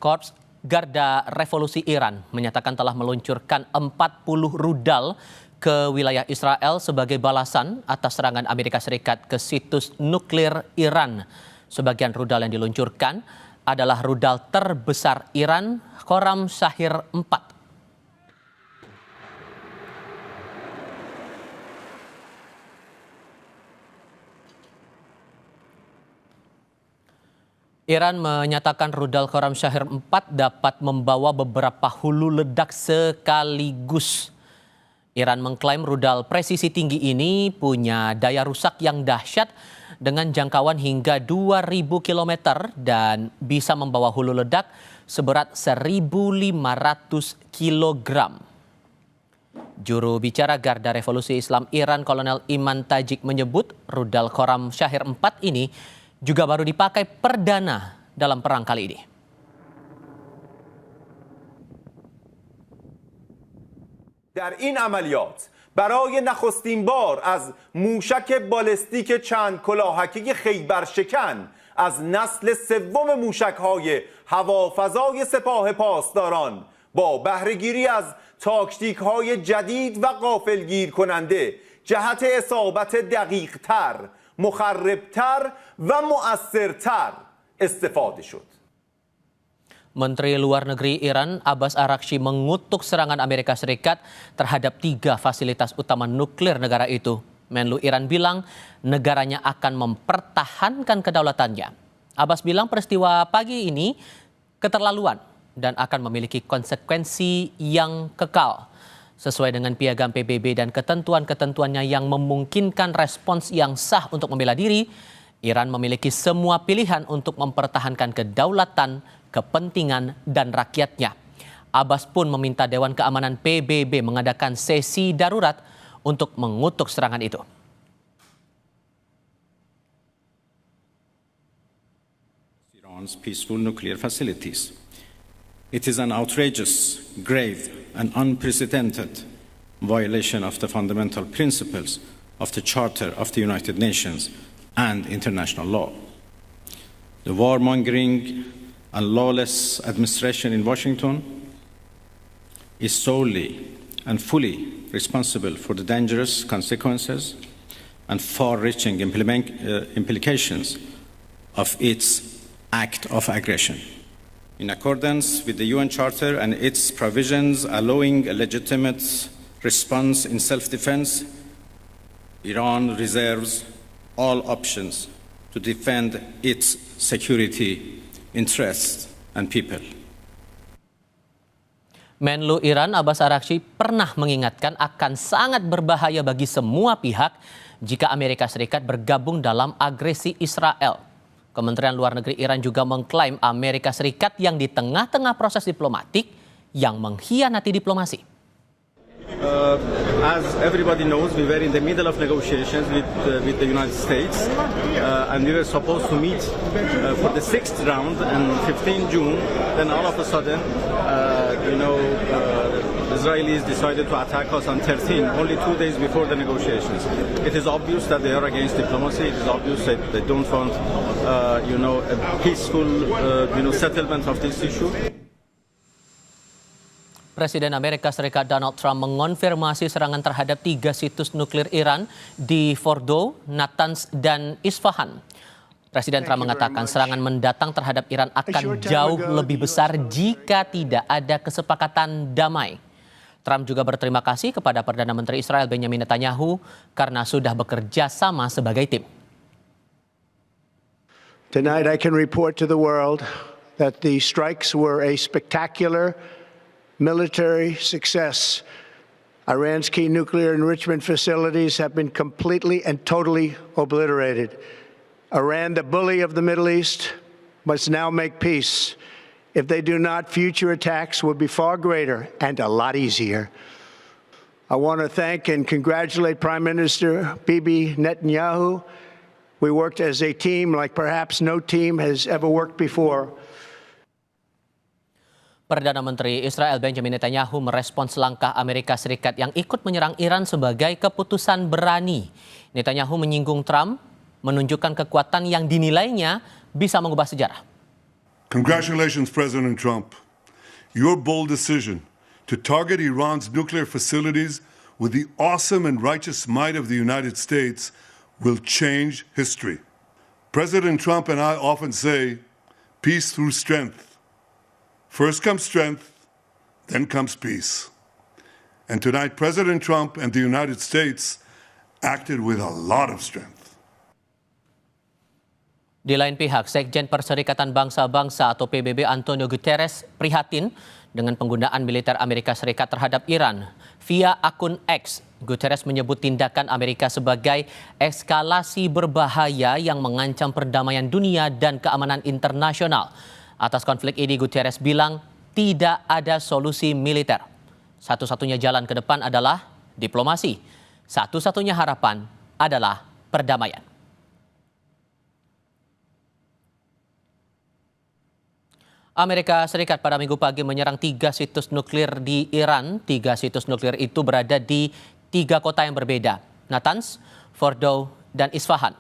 Korps Garda Revolusi Iran menyatakan telah meluncurkan 40 rudal ke wilayah Israel sebagai balasan atas serangan Amerika Serikat ke situs nuklir Iran. Sebagian rudal yang diluncurkan adalah rudal terbesar Iran, Khorram Shahir 4. Iran menyatakan rudal Khorram Shahir 4 dapat membawa beberapa hulu ledak sekaligus. Iran mengklaim rudal presisi tinggi ini punya daya rusak yang dahsyat dengan jangkauan hingga 2.000 km dan bisa membawa hulu ledak seberat 1.500 kg. Juru bicara Garda Revolusi Islam Iran, Kolonel Iman Tajik menyebut rudal Khorram Shahir 4 ini juga baru dipakai perdana dalam perang kali ini. در این عملیات برای نخستین بار از موشک بالستیک چند کلاهکی خیبرشکن از نسل سوم موشک‌های هوافضای سپاه پاسداران با بهره‌گیری از تاکتیک‌های جدید و غافلگیر کننده جهت اصابت دقیق‌تر، مخربتر و مؤثرتر استفاده شد. Menteri Luar Negeri Iran Abbas Araghchi mengutuk serangan Amerika Serikat terhadap 3 fasilitas utama nuklir negara itu. Menlu Iran bilang negaranya akan mempertahankan kedaulatannya. Abbas bilang peristiwa pagi ini keterlaluan dan akan memiliki konsekuensi yang kekal. Sesuai dengan piagam PBB dan ketentuan-ketentuannya yang memungkinkan respons yang sah untuk membela diri, Iran memiliki semua pilihan untuk mempertahankan kedaulatan, kepentingan, dan rakyatnya. Abbas pun meminta Dewan Keamanan PBB mengadakan sesi darurat untuk mengutuk serangan itu. Iran's peaceful nuclear facilities. It is an outrageous, grave, and unprecedented violation of the fundamental principles of the Charter of the United Nations and international law. The warmongering and lawless administration in Washington is solely and fully responsible for the dangerous consequences and far-reaching implications of its act of aggression. In accordance with the UN Charter and its provisions allowing a legitimate response in self-defense, Iran reserves all options to defend its security, interests, and people. Menlu Iran Abbas Araghchi pernah mengingatkan akan sangat berbahaya bagi semua pihak jika Amerika Serikat bergabung dalam agresi Israel. Kementerian Luar Negeri Iran juga mengklaim Amerika Serikat yang di tengah-tengah proses diplomatik yang mengkhianati diplomasi. As everybody knows, we were in the middle of negotiations with the United States, and we were supposed to meet for the 6th round on 15 June. Then all of a sudden, Israelis decided to attack us on 13, only 2 days before the negotiations. It is obvious that they are against diplomacy. It is obvious that they don't want, a peaceful, settlement of this issue. Presiden Amerika Serikat Donald Trump mengonfirmasi serangan terhadap 3 situs nuklir Iran di Fordow, Natanz, dan Isfahan. Presiden Trump mengatakan serangan mendatang terhadap Iran akan jauh lebih besar jika tidak ada kesepakatan damai. Trump juga berterima kasih kepada Perdana Menteri Israel Benjamin Netanyahu karena sudah bekerja sama sebagai tim. Tonight I can report to the world that the strikes were a spectacular military success. Iran's key nuclear enrichment facilities have been completely and totally obliterated. Iran, the bully of the Middle East, must now make peace. If they do not, future attacks will be far greater and a lot easier. I want to thank and congratulate Prime Minister Bibi Netanyahu. We worked as a team like perhaps no team has ever worked before. Perdana Menteri Israel Benjamin Netanyahu merespons langkah Amerika Serikat yang ikut menyerang Iran sebagai keputusan berani. Netanyahu menyinggung Trump menunjukkan kekuatan yang dinilainya bisa mengubah sejarah. Congratulations, President Trump. Your bold decision to target Iran's nuclear facilities with the awesome and righteous might of the United States will change history. President Trump and I often say, peace through strength. First comes strength, then comes peace. And tonight, President Trump and the United States acted with a lot of strength. Di lain pihak, Sekjen Perserikatan Bangsa-Bangsa atau PBB Antonio Guterres prihatin dengan penggunaan militer Amerika Serikat terhadap Iran. Via akun X, Guterres menyebut tindakan Amerika sebagai eskalasi berbahaya yang mengancam perdamaian dunia dan keamanan internasional. Atas konflik ini, Guterres bilang tidak ada solusi militer. Satu-satunya jalan ke depan adalah diplomasi. Satu-satunya harapan adalah perdamaian. Amerika Serikat pada Minggu pagi menyerang 3 situs nuklir di Iran. 3 situs nuklir itu berada di 3 kota yang berbeda, Natanz, Fordow, dan Isfahan.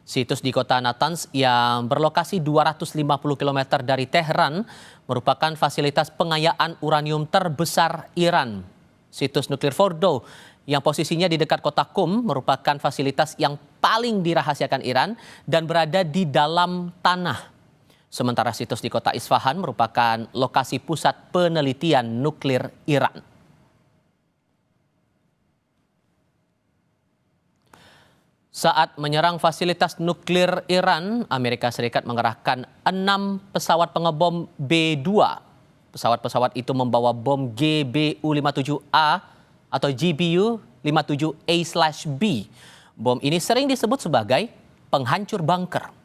Situs di kota Natanz yang berlokasi 250 km dari Teheran merupakan fasilitas pengayaan uranium terbesar Iran. Situs nuklir Fordow yang posisinya di dekat kota Qum merupakan fasilitas yang paling dirahasiakan Iran dan berada di dalam tanah. Sementara situs di kota Isfahan merupakan lokasi pusat penelitian nuklir Iran. Saat menyerang fasilitas nuklir Iran, Amerika Serikat mengerahkan 6 pesawat pengebom B-2. Pesawat-pesawat itu membawa bom GBU-57A atau GBU-57A/B. Bom ini sering disebut sebagai penghancur bunker.